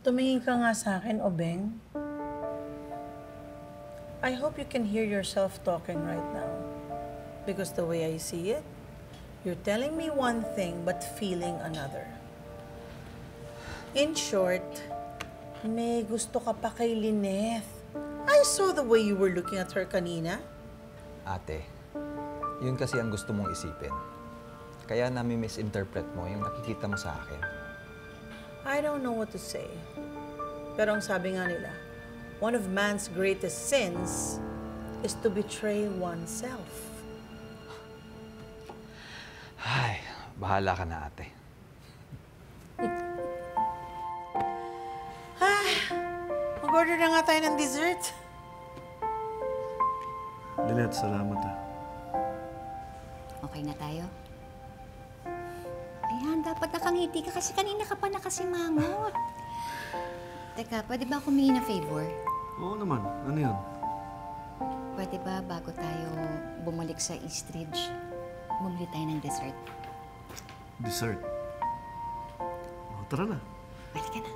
Tumingin ka nga sa akin, Obeng. I hope you can hear yourself talking right now. Because the way I see it, you're telling me one thing but feeling another. In short, may gusto ka pa kay Lynette. I saw the way you were looking at her kanina. Ate, yun kasi ang gusto mong isipin. Kaya nami-misinterpret mo yung nakikita mo sa akin. I don't know what to say. Pero ang sabi nga nila, one of man's greatest sins is to betray oneself. Ay, bahala ka na, ate. Mag-order na nga tayo ng dessert. Lynette, salamat ha. Okay na tayo? Ayan, dapat nakangiti ka kasi kanina ka pa nakasimangot. Teka, pwede ba humingi ng favor? Oo naman. Ano yun? Pwede ba bago tayo bumalik sa Eastridge, bumili tayo ng dessert? Dessert? Tara na. Balik ka na.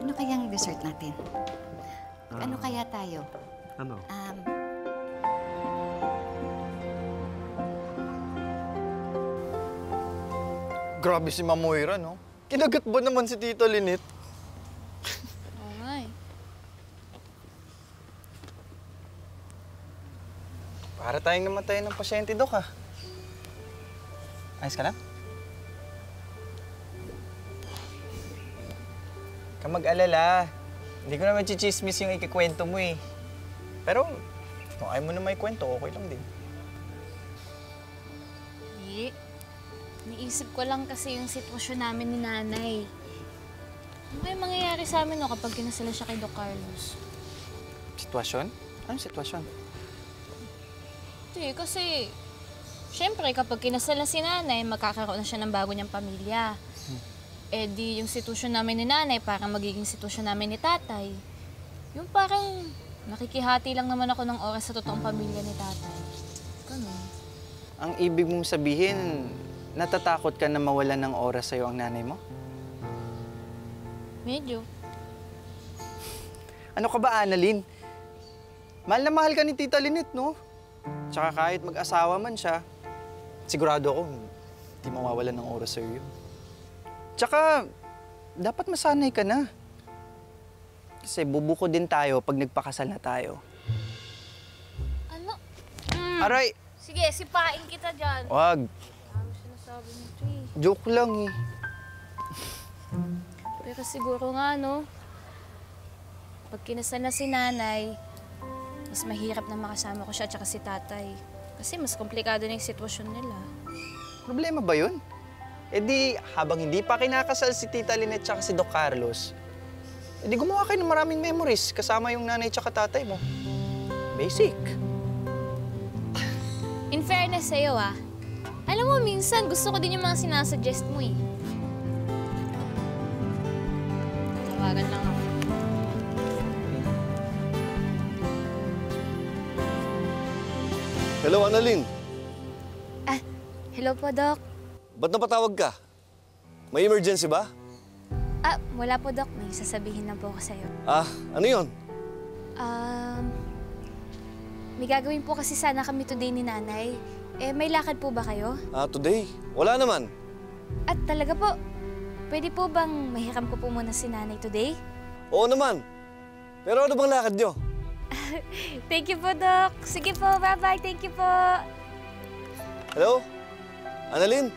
Ano kayang dessert natin? Ano kaya tayo? Ano? Grabe si Ma'am Moira, no? Kinagat ba naman si Tita Lynette? Oo nga eh. Para tayong namatay ng pasyente, Dok, ha? Ayos ka na? Ka mag-alala. Hindi ko naman chichismis yung ikikwento mo, eh. Pero, kung ayaw mo na may kwento, okay lang din. Hindi. Niisip ko lang kasi yung sitwasyon namin ni Nanay. Ano kaya mangyayari sa amin no, kapag kinasala siya kay Doc Carlos? Sitwasyon? Anong sitwasyon? Hindi, kasi... Siyempre, kapag kinasala si Nanay, magkakaroon na siya ng bago niyang pamilya. Eh di yung sitwasyon namin ni Nanay, parang magiging sitwasyon namin ni Tatay. Yung parang nakikihati lang naman ako ng oras sa totoong pamilya ni Tatay. Ganun. Ang ibig mong sabihin, natatakot ka na mawalan ng oras sa'yo ang nanay mo? Medyo. Ano ka ba, Annalyn? Mahal na mahal ka ni Tita Lynette, no? Tsaka kahit mag-asawa man siya, sigurado ako, hindi mawawalan ng oras sa'yo yun. Tsaka, dapat masanay ka na. Kasi bubuko din tayo pag nagpakasal na tayo. Ano? Aray! Sige, sipain kita dyan. Wag. Ano sinasabi mo ito eh? Joke lang eh. Pero siguro nga, no? Pag kinasal na si Nanay, mas mahirap na makasama ko siya at si Tatay. Kasi mas komplikado na yung sitwasyon nila. Problema ba yun? Eh di, habang hindi pa kinakasal si Tita Lynette tsaka si Doc Carlos, eh di gumawa kayo ng maraming memories kasama yung nanay tsaka tatay mo. Basic. In fairness sa'yo, alam mo, minsan gusto ko din yung mga sinasuggest mo eh. Tawagan lang ako. Hello, Annalyn. Hello po, Doc. Ba't napatawag ka? May emergency ba? Wala po, Doc. May sasabihin lang po ako sa'yo. Ano yun? May gagawin po kasi sana kami today ni Nanay. Eh, may lakad po ba kayo? Today? Wala naman. At talaga po, pwede po bang mahiram ko po muna si Nanay today? Oo naman. Pero ano bang lakad nyo? Thank you po, Doc. Sige po, bye-bye. Thank you po. Hello? Annalyn?